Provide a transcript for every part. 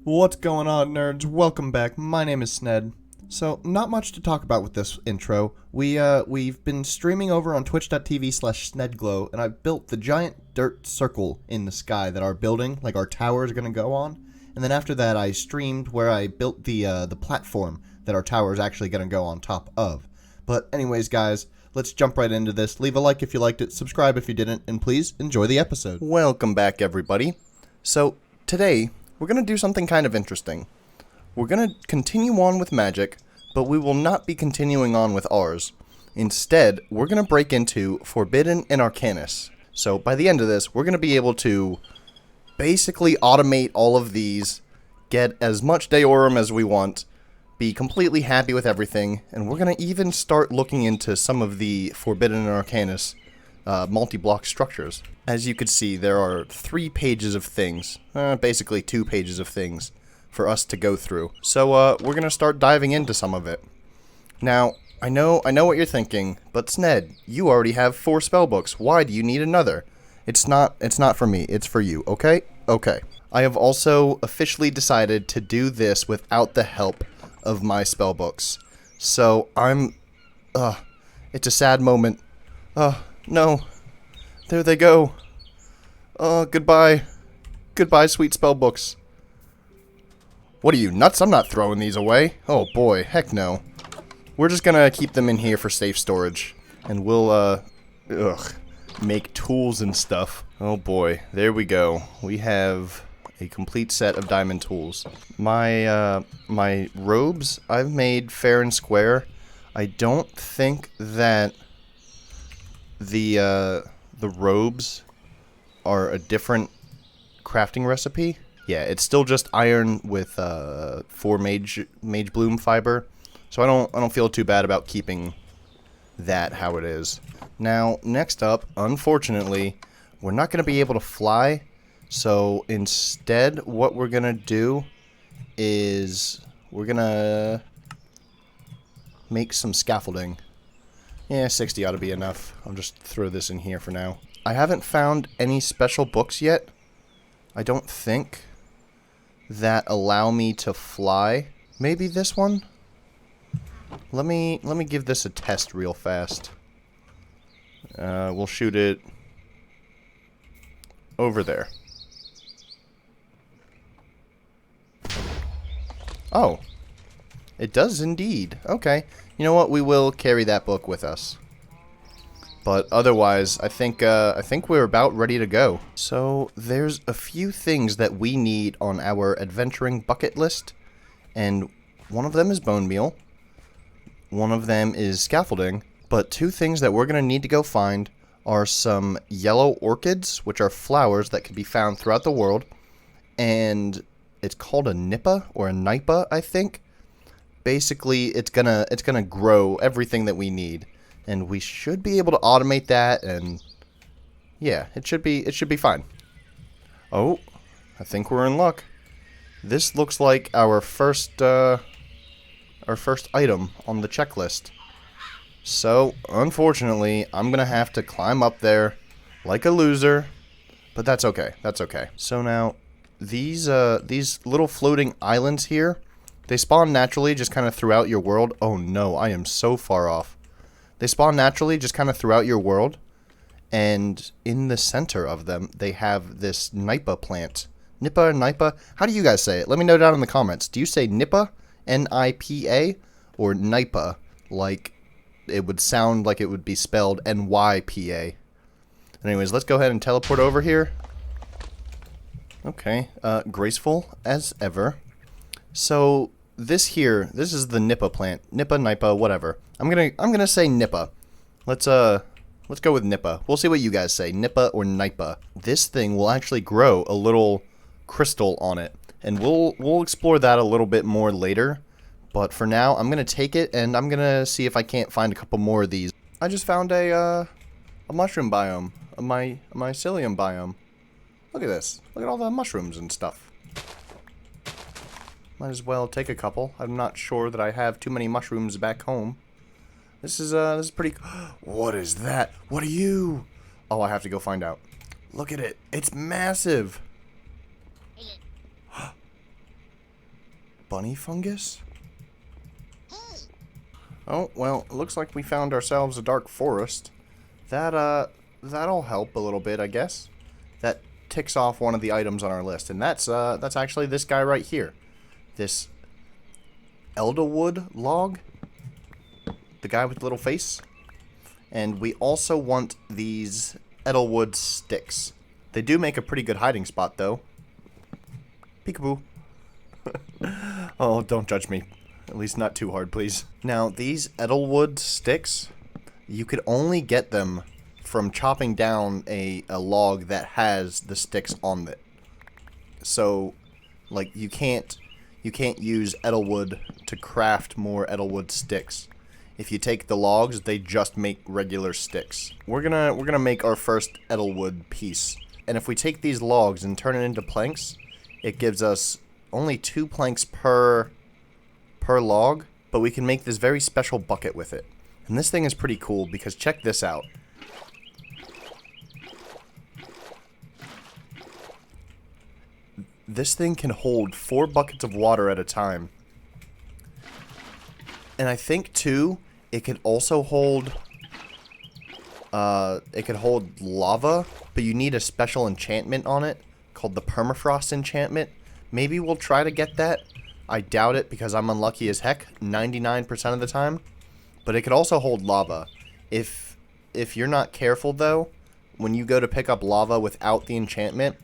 What's going on, nerds? Welcome back. My name is Sned. So, not much to talk about with this intro. We've been streaming over on twitch.tv/snedglow, and I've built the giant dirt circle in the sky that our building, like our tower, is going to go on. And then after that, I streamed where I built the platform that our tower is actually going to go on top of. But anyways, guys, let's jump right into this. Leave a like if you liked it, subscribe if you didn't, and please enjoy the episode. Welcome back, everybody. So, today, we're going to do something kind of interesting. We're going to continue on with magic, but we will not be continuing on with ours. Instead, we're going to break into Forbidden and Arcanus. So by the end of this, we're going to be able to basically automate all of these, get as much Deorum as we want, be completely happy with everything, and we're going to even start looking into some of the Forbidden and Arcanus multi-block structures. As you can see, there are 3 pages of things, basically 2 pages of things, for us to go through. So, we're gonna start diving into some of it. Now, I know what you're thinking, but Sned, you already have 4 spellbooks. Why do you need another? It's not for me, it's for you, okay? Okay. I have also officially decided to do this without the help of my spellbooks. So, it's a sad moment. No. There they go. Goodbye. Goodbye, sweet spellbooks. What are you, nuts? I'm not throwing these away. Oh boy, heck no. We're just gonna keep them in here for safe storage. And we'll, make tools and stuff. Oh boy, there we go. We have a complete set of diamond tools. My robes, I've made fair and square. I don't think that the robes are a different crafting recipe. Yeah, it's still just iron with 4 mage bloom fiber. So I don't feel too bad about keeping that how it is. Now, next up, unfortunately, we're not going to be able to fly. So instead, what we're going to do is we're going to make some scaffolding. Yeah, 60 ought to be enough. I'll just throw this in here for now. I haven't found any special books yet, I don't think, that allow me to fly. Maybe this one? Let me give this a test real fast. We'll shoot it over there. Oh. It does indeed. Okay. You know what? We will carry that book with us. But otherwise, I think we're about ready to go. So there's a few things that we need on our adventuring bucket list, and one of them is bone meal. One of them is scaffolding. But 2 things that we're gonna need to go find are some yellow orchids, which are flowers that can be found throughout the world, and it's called a nippa or a nipa, I think. Basically, it's gonna grow everything that we need. And we should be able to automate that, and yeah, it should be fine. Oh, I think we're in luck. This looks like our first item on the checklist. So, unfortunately, I'm gonna have to climb up there like a loser, but that's okay. That's okay. So now, these little floating islands here, they spawn naturally just kind of throughout your world. Oh no, I am so far off. They spawn naturally just kind of throughout your world, and in the center of them, they have this nipa plant. Nippa or nipa? How do you guys say it? Let me know down in the comments. Do you say nippa, N-I-P-A, or nipa, like it would sound like it would be spelled N-Y-P-A? Anyways, let's go ahead and teleport over here. Okay, graceful as ever. So this is the nippa plant. Nippa, nipa, whatever. I'm gonna say nippa. Let's go with nippa. We'll see what you guys say, nippa or nipa. This thing will actually grow a little crystal on it, and we'll explore that a little bit more later. But for now, I'm gonna take it, and I'm gonna see if I can't find a couple more of these. I just found a mushroom biome, a mycelium biome. Look at this. Look at all the mushrooms and stuff. Might as well take a couple. I'm not sure that I have too many mushrooms back home. This is pretty... What is that? What are you? Oh, I have to go find out. Look at it. It's massive. bunny fungus? Oh, well, it looks like we found ourselves a dark forest. That'll help a little bit, I guess. That ticks off one of the items on our list, and that's actually this guy right here. This elderwood log. The guy with the little face. And we also want these edelwood sticks. They do make a pretty good hiding spot, though. Peekaboo. Oh, don't judge me. At least not too hard, please. Now, these edelwood sticks, you could only get them from chopping down a log that has the sticks on it. So, like, you can't use edelwood to craft more edelwood sticks. If you take the logs, they just make regular sticks. We're gonna make our first edelwood piece. And if we take these logs and turn it into planks, it gives us only 2 planks per log, but we can make this very special bucket with it. And this thing is pretty cool because check this out. This thing can hold 4 buckets of water at a time. And I think too, it could also hold lava, but you need a special enchantment on it called the permafrost enchantment. Maybe we'll try to get that. I doubt it because I'm unlucky as heck 99% of the time. But it could also hold lava. If you're not careful though, when you go to pick up lava without the enchantment,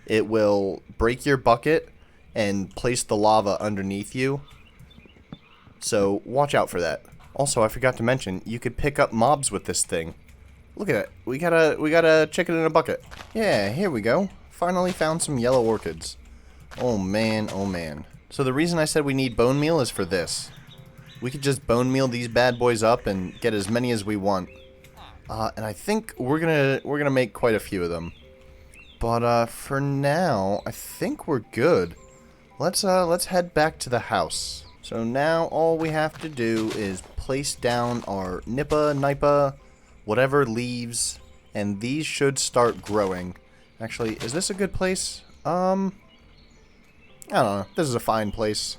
it will break your bucket and place the lava underneath you. So watch out for that. Also, I forgot to mention, you could pick up mobs with this thing. Look at it. We got a chicken in a bucket. Yeah, here we go. Finally found some yellow orchids. Oh man, oh man. So the reason I said we need bone meal is for this. We could just bone meal these bad boys up and get as many as we want. And I think we're gonna make quite a few of them. But for now, I think we're good. Let's head back to the house. So now all we have to do is place down our nipa, whatever leaves, and these should start growing. Actually, is this a good place? I don't know. This is a fine place.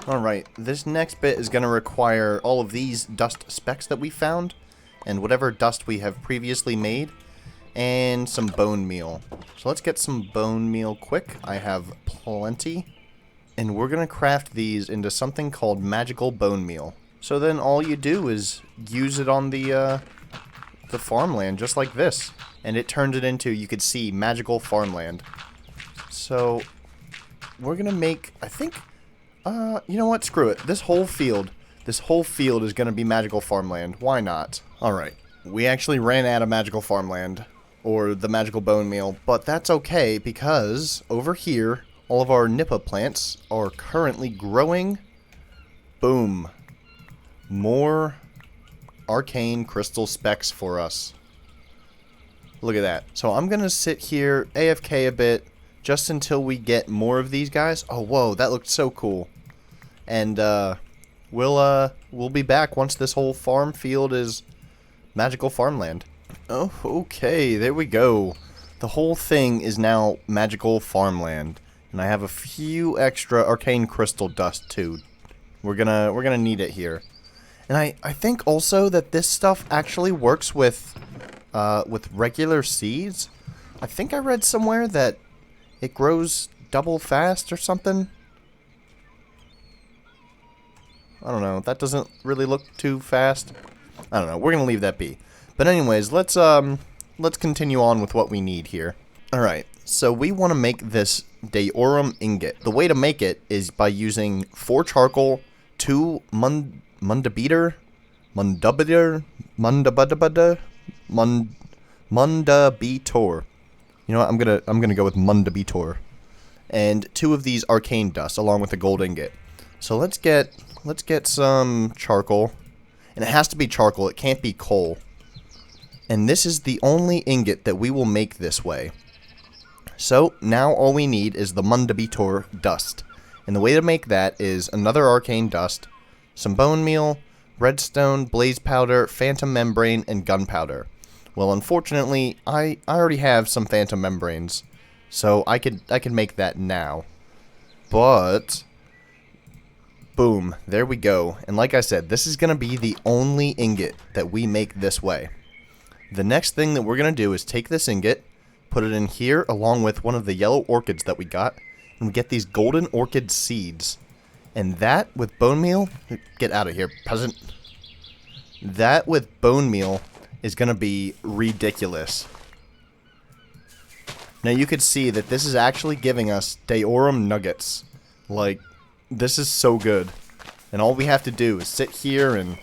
Alright, this next bit is going to require all of these dust specks that we found, and whatever dust we have previously made, and some bone meal. So let's get some bone meal quick. I have plenty. And we're going to craft these into something called magical bone meal. So then all you do is use it on the farmland, just like this. And it turns it into, you could see, magical farmland. So we're going to make, I think, you know what, screw it. This whole field is going to be magical farmland. Why not? Alright, we actually ran out of magical farmland, or the magical bone meal, but that's okay because over here, all of our nipa plants are currently growing. Boom. More arcane crystal specks for us. Look at that. So I'm going to sit here, AFK a bit, just until we get more of these guys. Oh, whoa, that looked so cool. And we'll be back once this whole farm field is magical farmland. Oh, okay, there we go. The whole thing is now magical farmland. And I have a few extra arcane crystal dust too. We're gonna need it here. And I think also that this stuff actually works with regular seeds. I think I read somewhere that it grows double fast or something. I don't know. That doesn't really look too fast. I don't know. We're gonna leave that be. But anyways, let's continue on with what we need here. All right. So we want to make this Deorum ingot. The way to make it is by using 4 charcoal, 2 mundabeater. You know what? I'm gonna go with mundabeator, and 2 of these arcane dust along with a gold ingot. So let's get some charcoal, and it has to be charcoal. It can't be coal. And this is the only ingot that we will make this way. So now all we need is the mundabeator dust. And the way to make that is another arcane dust, some bone meal, redstone, blaze powder, phantom membrane, and gunpowder. Well, unfortunately, I already have some phantom membranes, so I could make that now. But Boom, there we go. And like I said, this is going to be the only ingot that we make this way. The next thing that we're going to do is take this ingot, put it in here along with one of the yellow orchids that we got, and we get these golden orchid seeds. And that with bone meal, get out of here, peasant. That with bone meal is going to be ridiculous. Now you could see that this is actually giving us Deorum nuggets. Like, this is so good. And all we have to do is sit here and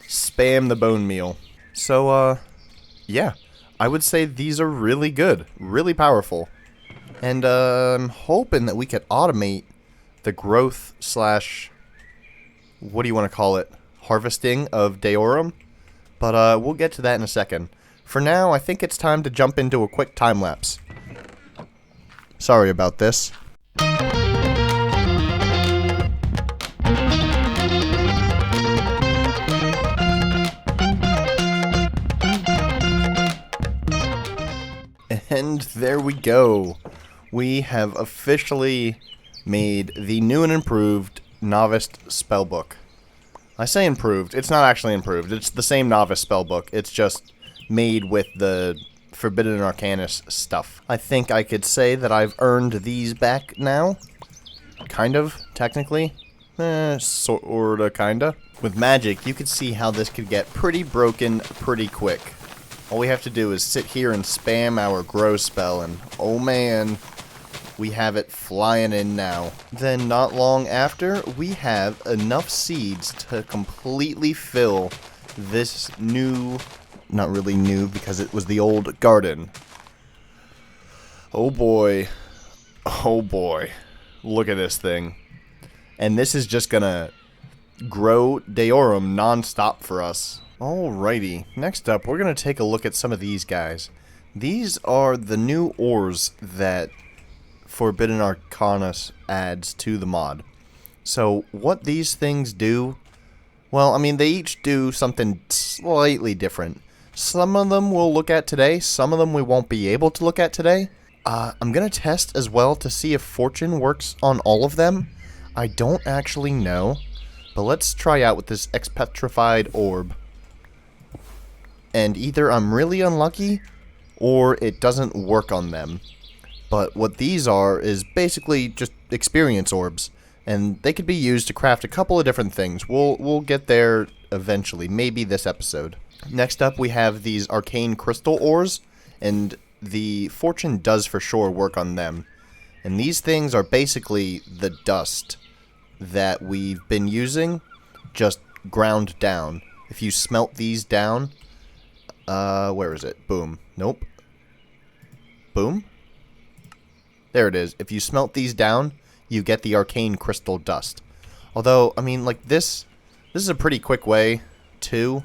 spam the bone meal. So, yeah. I would say these are really good. Really powerful. And, I'm hoping that we could automate the growth slash... what do you want to call it? Harvesting of Deorum. But, we'll get to that in a second. For now, I think it's time to jump into a quick time lapse. Sorry about this. And there we go. We have officially made the new and improved Novice Spellbook. I say improved. It's not actually improved. It's the same Novice Spellbook. It's just made with the Forbidden Arcanus stuff. I think I could say that I've earned these back now. Kind of, technically. Sorta, kinda. With magic, you could see how this could get pretty broken pretty quick. All we have to do is sit here and spam our grow spell, and oh man, we have it flying in now. Then not long after, we have enough seeds to completely fill this new, not really new because it was the old garden. Oh boy. Oh boy. Look at this thing. And this is just gonna grow Deorum non-stop for us. Alrighty, next up we're going to take a look at some of these guys. These are the new ores that Forbidden Arcanus adds to the mod. So what these things do, well, I mean, they each do something slightly different. Some of them we'll look at today, some of them we won't be able to look at today. I'm going to test as well to see if Fortune works on all of them. I don't actually know, but let's try out with this Expetrified Orb. And either I'm really unlucky, or it doesn't work on them. But what these are is basically just experience orbs, and they could be used to craft a couple of different things. We'll get there eventually, maybe this episode. Next up we have these arcane crystal ores, and the Fortune does for sure work on them. And these things are basically the dust that we've been using, just ground down. If you smelt these down... where is it? Boom. Nope. Boom? There it is. If you smelt these down, you get the arcane crystal dust. Although, I mean, like, this is a pretty quick way, too.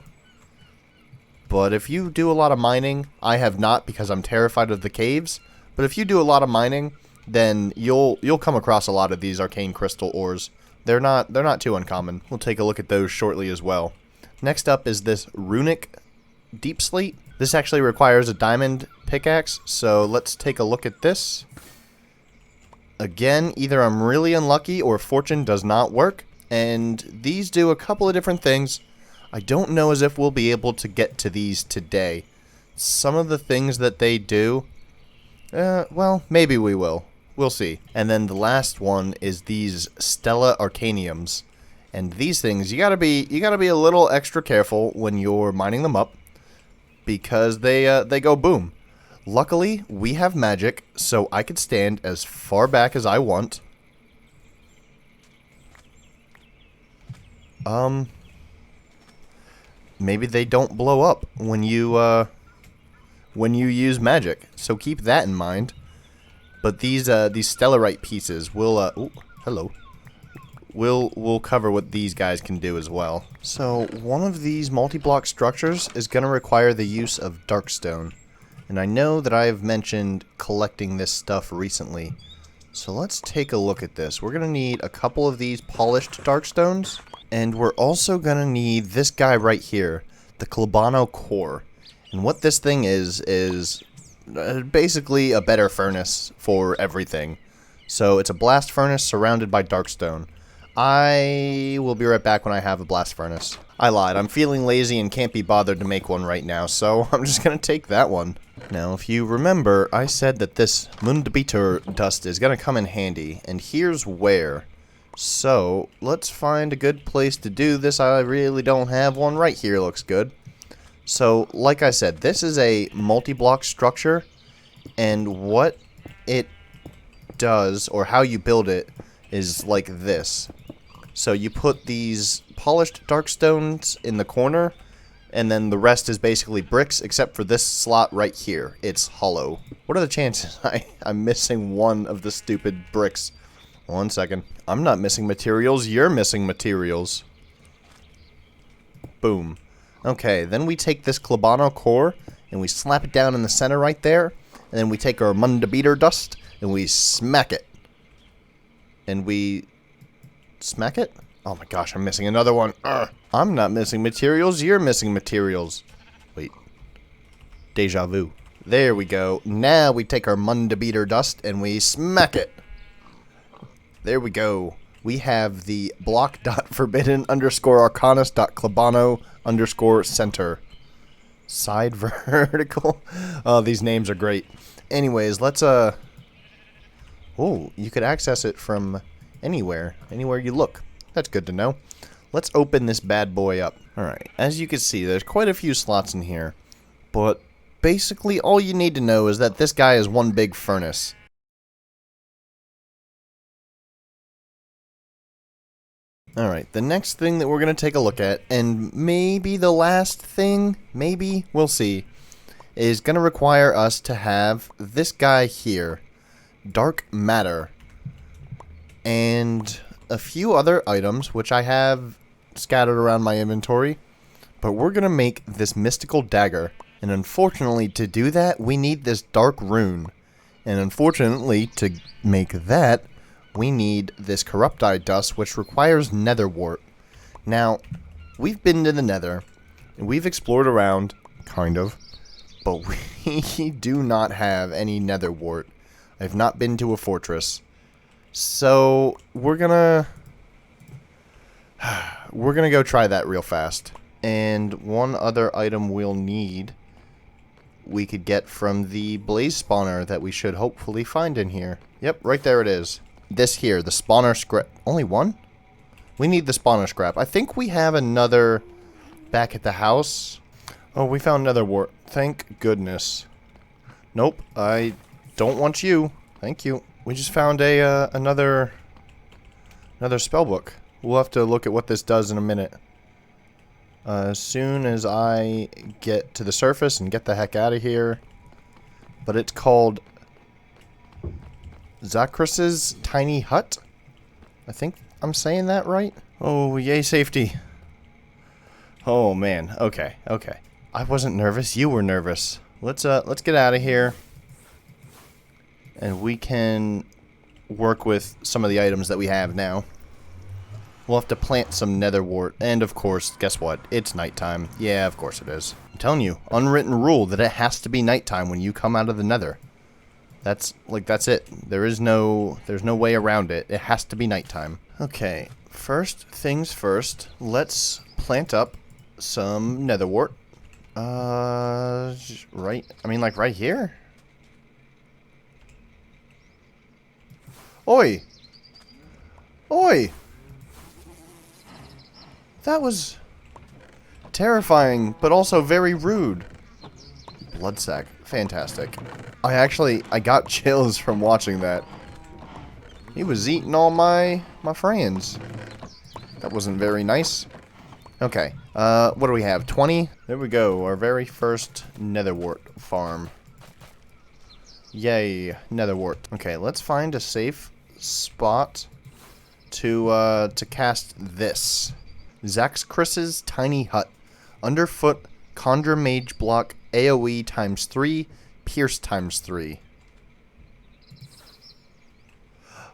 But if you do a lot of mining, I have not because I'm terrified of the caves, but if you do a lot of mining, then you'll come across a lot of these arcane crystal ores. They're not too uncommon. We'll take a look at those shortly as well. Next up is this runic deep slate. This actually requires a diamond pickaxe, so let's take a look at this. Again, either I'm really unlucky or Fortune does not work, and these do a couple of different things. I don't know as if we'll be able to get to these today. Some of the things that they do, well, maybe we will. We'll see. And then the last one is these Stella Arcaniums. And these things, you gotta be a little extra careful when you're mining them up, because they go boom. Luckily, we have magic, so I could stand as far back as I want. Maybe they don't blow up when you use magic, so keep that in mind. But these stellarite pieces will ooh, hello. We'll cover what these guys can do as well. So one of these multi-block structures is going to require the use of darkstone. And I know that I have mentioned collecting this stuff recently. So let's take a look at this. We're going to need a couple of these polished darkstones. And we're also going to need this guy right here, the Klebano Core. And what this thing is basically a better furnace for everything. So it's a blast furnace surrounded by darkstone. I will be right back when I have a blast furnace. I lied. I'm feeling lazy and can't be bothered to make one right now, so I'm just gonna take that one. Now, if you remember, I said that this Mundbeater dust is gonna come in handy, and here's where. So, let's find a good place to do this. I really don't have one. Right here looks good. So, like I said, this is a multi-block structure, and what it does, or how you build it, is like this. So you put these polished dark stones in the corner, and then the rest is basically bricks, except for this slot right here. It's hollow. What are the chances I'm missing one of the stupid bricks? 1 second. I'm not missing materials, you're missing materials. Boom. Okay, then we take this Klabano core, and we slap it down in the center right there, and then we take our Mundbeater dust, and we smack it. And we... smack it? Oh my gosh, I'm missing another one. I'm not missing materials, you're missing materials. Wait. Deja vu. There we go. Now we take our Mundbeater dust and we smack it. There we go. We have the block.forbidden underscore arcanus dot klabano underscore center. Side vertical. Oh, these names are great. Anyways, let's oh, you could access it from anywhere you look. That's good to know. Let's open this bad boy up. Alright, as you can see, there's quite a few slots in here, but basically all you need to know is that this guy is one big furnace. Alright, the next thing that we're going to take a look at, and maybe the last thing, maybe, we'll see, is going to require us to have this guy here, dark matter, and a few other items, which I have scattered around my inventory, but we're going to make this mystical dagger, and unfortunately to do that, we need this dark rune, and unfortunately to make that, we need this corrupti dust, which requires nether wart. Now, we've been to the nether, and we've explored around, kind of, but we do not have any nether wart. I've not been to a fortress. So, we're gonna go try that real fast. And one other item we'll need, we could get from the blaze spawner that we should hopefully find in here. Yep, right there it is. This here, the spawner scrap. Only one? We need the spawner scrap. I think we have another back at the house. Oh, we found nether wart. Thank goodness. Nope, I don't want you. Thank you. We just found a another spell book. We'll have to look at what this does in a minute. As soon as I get to the surface and get the heck out of here. But it's called Zachrus's Tiny Hut. I think I'm saying that right. Oh, yay safety. Oh man. Okay. Okay. I wasn't nervous. You were nervous. Let's get out of here. And we can work with some of the items that we have now. We'll have to plant some nether wart. And of course, guess what? It's nighttime. Yeah, of course it is. I'm telling you, unwritten rule that it has to be nighttime when you come out of the nether. That's it. There's no way around it. It has to be nighttime. Okay, first things first, let's plant up some nether wart. Right, I mean like right here? Oi! Oi! That was terrifying, but also very rude. Bloodsack. Fantastic. I got chills from watching that. He was eating all my friends. That wasn't very nice. Okay. What do we have? 20? There we go. Our very first nether wart farm. Yay. Nether wart. Okay, let's find a safe spot to cast this. Zachrus's Tiny Hut. Underfoot Conjure Mage Block AoE times 3, Pierce times 3.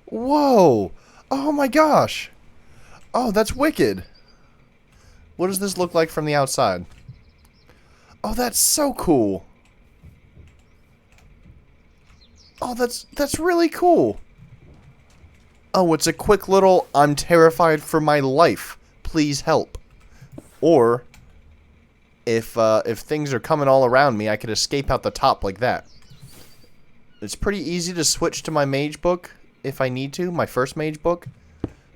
Whoa! Oh my gosh! Oh, that's wicked! What does this look like from the outside? Oh, that's so cool! Oh, that's really cool! Oh, it's a quick little, I'm terrified for my life. Please help. Or, if things are coming all around me, I could escape out the top like that. It's pretty easy to switch to my mage book if I need to, my first mage book.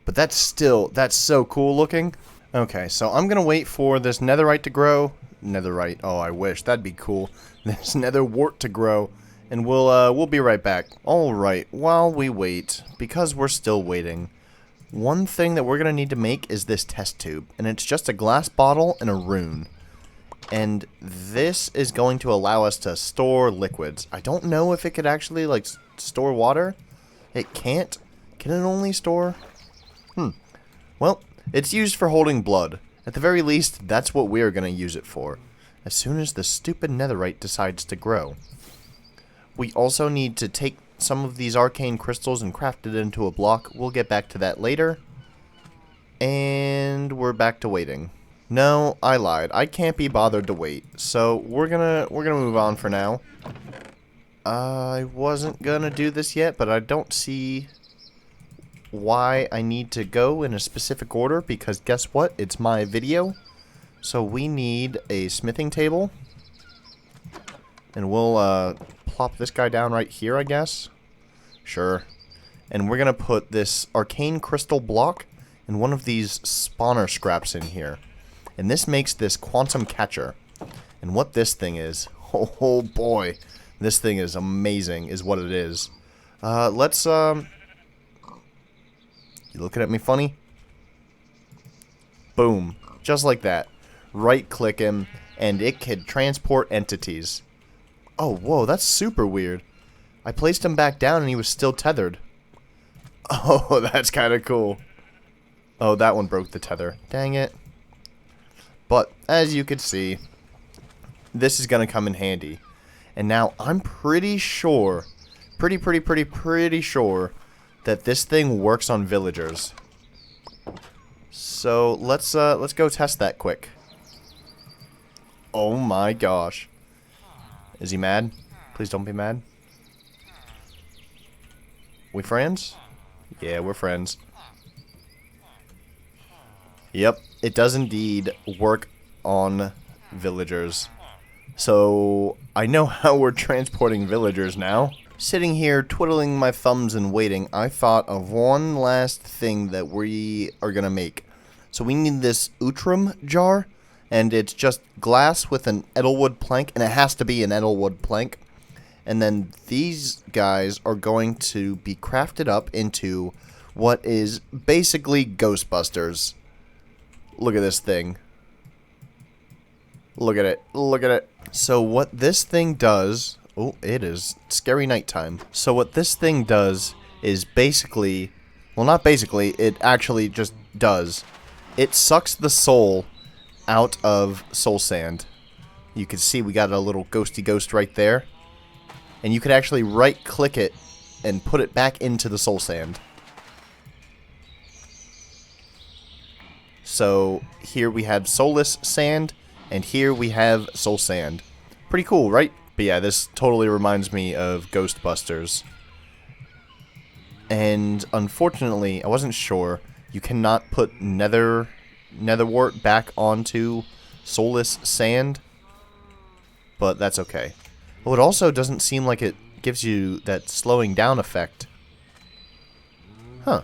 But that's so cool looking. Okay, so I'm gonna wait for this netherite to grow. Netherite, oh, I wish, that'd be cool. This nether wart to grow. And we'll be right back. Alright, while we wait, because we're still waiting, one thing that we're going to need to make is this test tube. And it's just a glass bottle and a rune. And this is going to allow us to store liquids. I don't know if it could actually, like, store water. It can't. Can it only store? Well, it's used for holding blood. At the very least, that's what we're going to use it for. As soon as the stupid netherite decides to grow. We also need to take some of these arcane crystals and craft it into a block. We'll get back to that later. And we're back to waiting. No, I lied. I can't be bothered to wait. So we're gonna move on for now. I wasn't gonna do this yet, but I don't see why I need to go in a specific order, because guess what? It's my video. So we need a smithing table. And we'll plop this guy down right here, I guess. Sure. And we're going to put this arcane crystal block and one of these spawner scraps in here. And this makes this quantum catcher. And what this thing is, oh boy, this thing is amazing, is what it is. Let's, you looking at me funny? Boom. Just like that. Right-click him, and it can transport entities. Oh, whoa, that's super weird. I placed him back down and he was still tethered. Oh, that's kind of cool. Oh, that one broke the tether. Dang it. But, as you can see, this is going to come in handy. And now, I'm pretty sure, pretty sure, that this thing works on villagers. So, let's go test that quick. Oh my gosh. Is he mad? Please don't be mad. We friends? Yeah, we're friends. Yep, it does indeed work on villagers. So, I know how we're transporting villagers now. Sitting here twiddling my thumbs and waiting, I thought of one last thing that we are gonna make. So we need this Outram jar. And it's just glass with an edelwood plank, and it has to be an edelwood plank. And then these guys are going to be crafted up into what is basically Ghostbusters. Look at this thing. Look at it. Look at it. So what this thing does... Oh, it is scary nighttime. So what this thing does is basically... Well, not basically. It actually just does. It sucks the soul out of soul sand. You can see we got a little ghosty ghost right there. And you could actually right click it and put it back into the soul sand. So here we have soulless sand and here we have soul sand. Pretty cool, right? But yeah, this totally reminds me of Ghostbusters. And unfortunately, I wasn't sure, you cannot put netherwort back onto soulless sand, but that's okay. Oh, it also doesn't seem like it gives you that slowing down effect. Huh.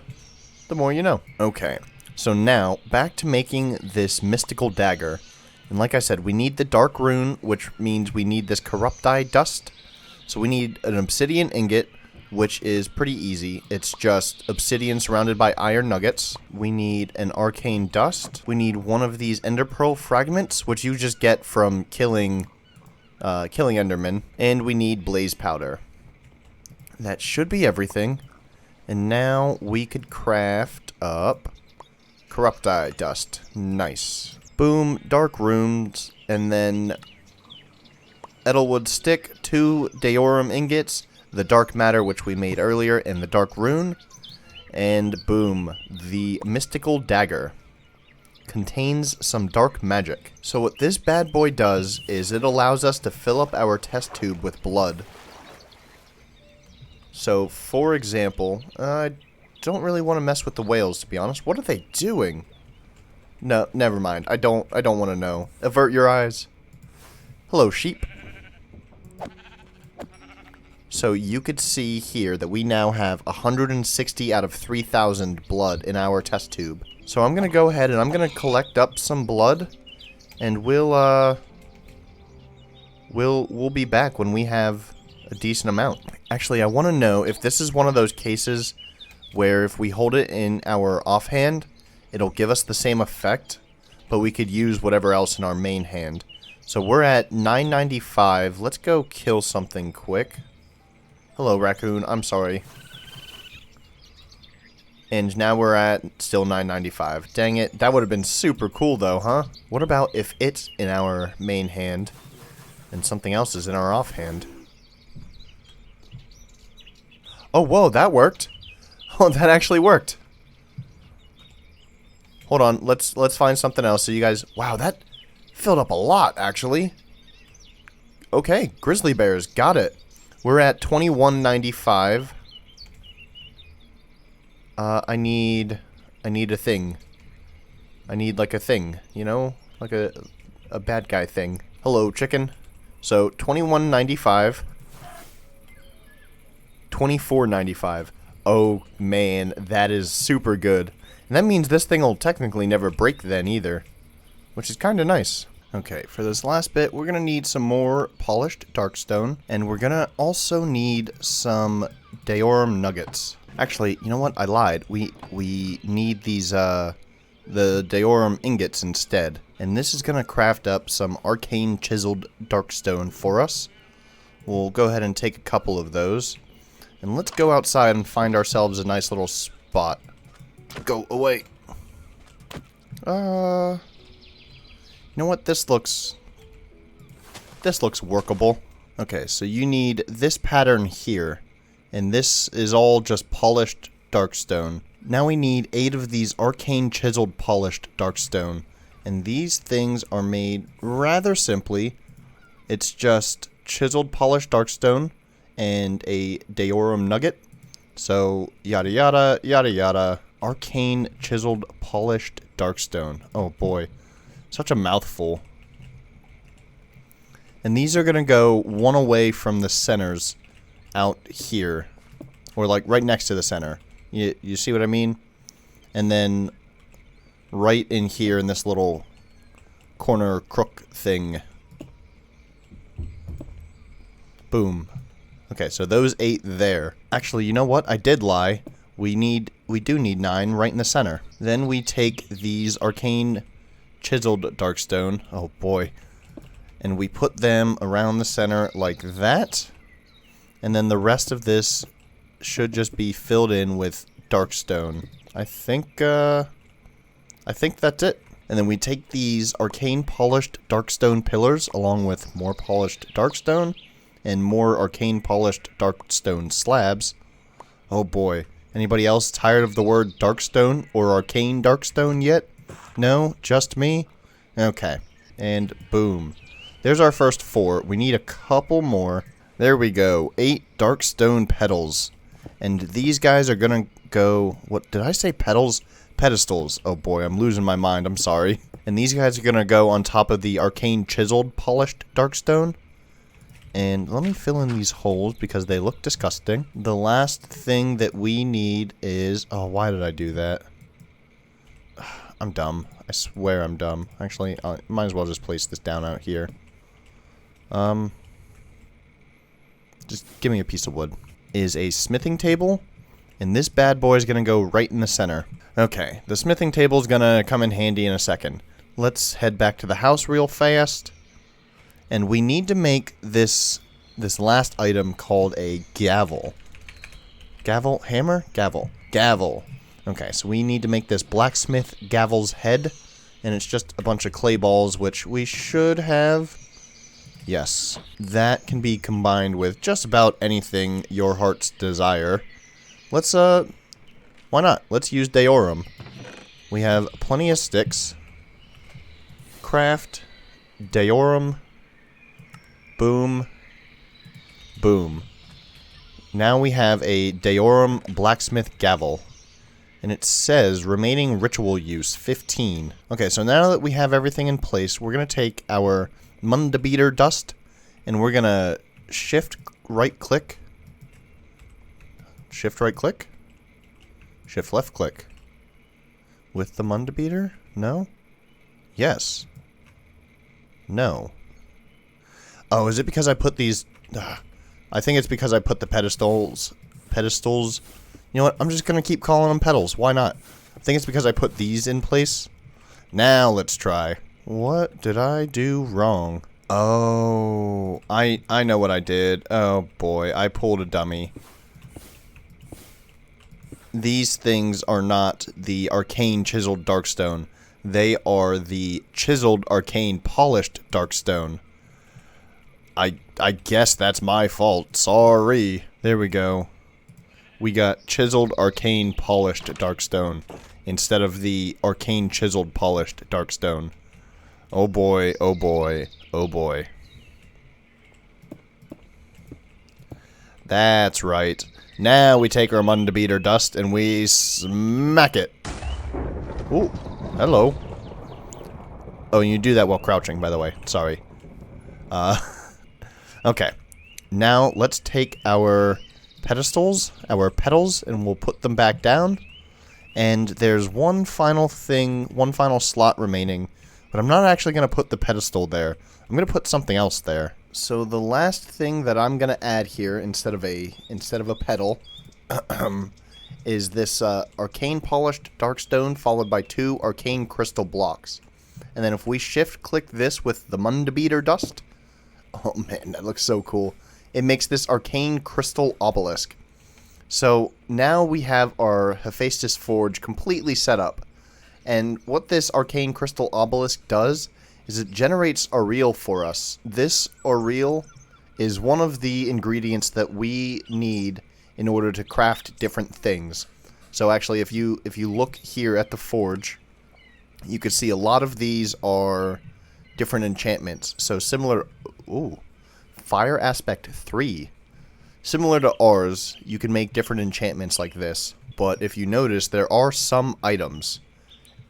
The more you know. Okay, so now back to making this mystical dagger. And like I said, we need the dark rune, which means we need this corrupti dust. So we need an obsidian ingot, which is pretty easy. It's just obsidian surrounded by iron nuggets. We need an arcane dust. We need one of these ender pearl fragments, which you just get from killing endermen. And we need blaze powder. That should be everything. And now we could craft up corrupti dust. Nice. Boom, dark runes, and then edelwood stick, 2 daorum ingots, the dark matter which we made earlier, and the dark rune. And boom, the mystical dagger contains some dark magic. So what this bad boy does is it allows us to fill up our test tube with blood. So for example, I don't really want to mess with the whales, to be honest. What are they doing? No, never mind. I don't want to know. Avert your eyes. Hello, sheep. So you could see here that we now have 160 out of 3,000 blood in our test tube. So I'm going to go ahead and I'm going to collect up some blood, and we'll be back when we have a decent amount. Actually, I want to know if this is one of those cases where if we hold it in our offhand, it'll give us the same effect, but we could use whatever else in our main hand. So we're at 995. Let's go kill something quick. Hello, raccoon. I'm sorry. And now we're at still 995. Dang it. That would have been super cool, though, huh? What about if it's in our main hand and something else is in our offhand? Oh, whoa, that worked. Oh, that actually worked. Hold on. Let's find something else. So you guys... Wow, that filled up a lot, actually. Okay, grizzly bears. Got it. We're at 2195. I need a thing. I need like a thing, you know? Like a bad guy thing. Hello, chicken. So 2195. 2495. Oh man, that is super good. And that means this thing will technically never break then either, which is kind of nice. Okay, for this last bit, we're going to need some more polished darkstone, and we're going to also need some Daorum nuggets. Actually, you know what? I lied. We need these, the Daorum ingots instead. And this is going to craft up some arcane chiseled darkstone for us. We'll go ahead and take a couple of those. And let's go outside and find ourselves a nice little spot. Go away. You know what? This looks workable. Okay, so you need this pattern here. And this is all just polished darkstone. Now we need 8 of these arcane chiseled polished darkstone. And these things are made rather simply. It's just chiseled polished darkstone and a Daorum nugget. So yada yada yada yada. Arcane chiseled polished darkstone. Oh boy. Such a mouthful. And these are going to go one away from the centers out here. Or like right next to the center. You see what I mean? And then right in here in this little corner crook thing. Boom. Okay, so those 8 there. Actually, you know what? I did lie. We do need 9 right in the center. Then we take these arcane chiseled darkstone. Oh boy. And we put them around the center like that. And then the rest of this should just be filled in with darkstone. I think that's it. And then we take these arcane polished darkstone pillars along with more polished darkstone and more arcane polished darkstone slabs. Oh boy. Anybody else tired of the word darkstone or arcane darkstone yet? No? Just me? Okay. And boom. There's our first 4. We need a couple more. There we go. 8 darkstone petals. And these guys are gonna go... What did I say? Petals? Pedestals. Oh boy, I'm losing my mind. I'm sorry. And these guys are gonna go on top of the arcane chiseled polished darkstone. And let me fill in these holes because they look disgusting. The last thing that we need is... Oh, why did I do that? I'm dumb. I swear I'm dumb. Actually, I might as well just place this down out here. Just give me a piece of wood. Is a smithing table. And this bad boy is going to go right in the center. Okay, the smithing table is going to come in handy in a second. Let's head back to the house real fast. And we need to make this last item called a gavel. Gavel? Hammer? Gavel. Gavel. Okay, so we need to make this blacksmith gavel's head. And it's just a bunch of clay balls, which we should have. Yes. That can be combined with just about anything your heart's desire. Let's, why not? Let's use Daorum. We have plenty of sticks. Craft. Daorum. Boom. Boom. Now we have a Daorum blacksmith gavel. And it says remaining ritual use 15. Okay, so now that we have everything in place, we're going to take our Mundabeater dust and we're going to shift right click. Shift right click. Shift left click. With the Mundabeater? No? Yes. No. Oh, is it because I put these... I think it's because I put the pedestals... You know what? I'm just going to keep calling them pedals. Why not? I think it's because I put these in place. Now let's try. What did I do wrong? Oh, I know what I did. Oh boy, I pulled a dummy. These things are not the arcane chiseled darkstone. They are the chiseled arcane polished darkstone. I guess that's my fault. Sorry. There we go. We got chiseled arcane polished darkstone instead of the arcane chiseled polished darkstone. Oh boy, oh boy, oh boy. That's right. Now we take our Mundabeater dust and we smack it. Ooh, hello. Oh, you do that while crouching, by the way. Sorry. Okay. Now let's take our pedestals, our petals, and we'll put them back down. And there's one final thing, one final slot remaining, but I'm not actually going to put the pedestal there. I'm going to put something else there. So the last thing that I'm going to add here instead of a pedal is this arcane polished darkstone followed by 2 arcane crystal blocks. And then if we shift click this with the Mundabeater dust, oh man, that looks so cool. It makes this arcane crystal obelisk. So now we have our Hephaestus Forge completely set up. And what this arcane crystal obelisk does is it generates Aurel for us. This Aurel is one of the ingredients that we need in order to craft different things. So actually, if you look here at the forge, you can see a lot of these are different enchantments. So similar... Ooh. Fire Aspect 3. Similar to ours, you can make different enchantments like this. But if you notice, there are some items.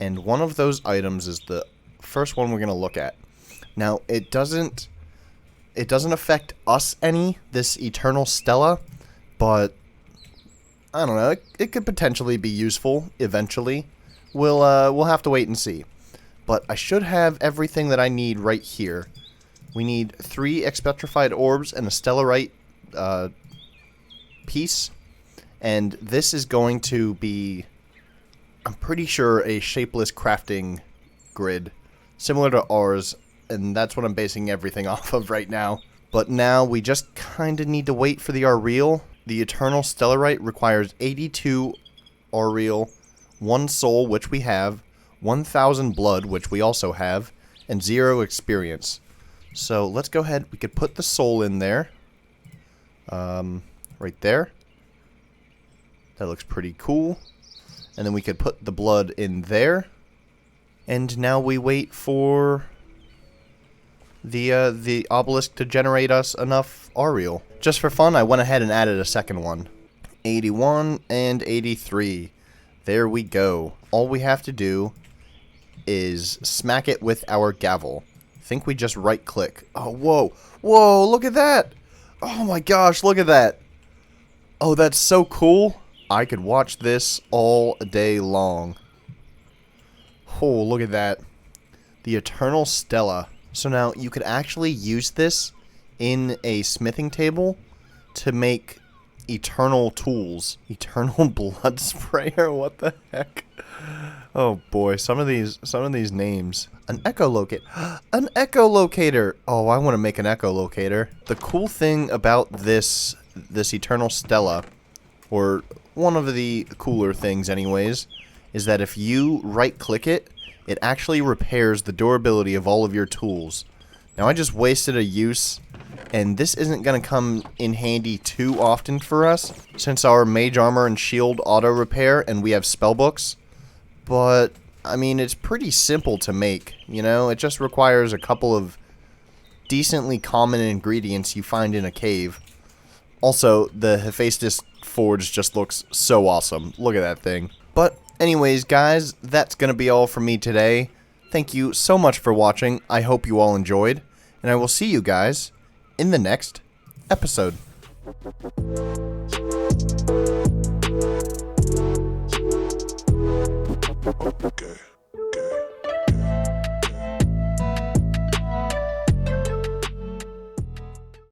And one of those items is the first one we're going to look at. Now, it doesn't affect us any, this Eternal Stella. But, I don't know, it could potentially be useful eventually. We'll have to wait and see. But I should have everything that I need right here. We need 3 expetrified orbs and a stellarite piece. And this is going to be, I'm pretty sure, a shapeless crafting grid. Similar to ours. And that's what I'm basing everything off of right now. But now we just kind of need to wait for the Aurel. The Eternal Stellarite requires 82 Aurel, 1 soul, which we have, 1,000 blood, which we also have, and 0 experience. So let's go ahead. We could put the soul in there. Right there. That looks pretty cool. And then we could put the blood in there. And now we wait for the obelisk to generate us enough Aurel. Just for fun, I went ahead and added a second one. 81 and 83. There we go. All we have to do is smack it with our gavel. I think we just right click. Oh, whoa. Whoa, look at that. Oh my gosh, look at that. Oh, that's so cool. I could watch this all day long. Oh, look at that. The Eternal Stella. So now you could actually use this in a smithing table to make eternal tools. Eternal blood sprayer? What the heck? Oh boy, some of these names. An echolocator. An echolocator. Oh, I want to make an echolocator. The cool thing about this Eternal Stella, or one of the cooler things anyways, is that if you right click it, it actually repairs the durability of all of your tools. Now I just wasted a use, and this isn't going to come in handy too often for us, since our mage armor and shield auto repair and we have spellbooks. But, I mean, it's pretty simple to make, you know? It just requires a couple of decently common ingredients you find in a cave. Also, the Hephaestus Forge just looks so awesome. Look at that thing. But Anyways, guys, that's gonna be all from me today. Thank you so much for watching. I hope you all enjoyed, and I will see you guys in the next episode.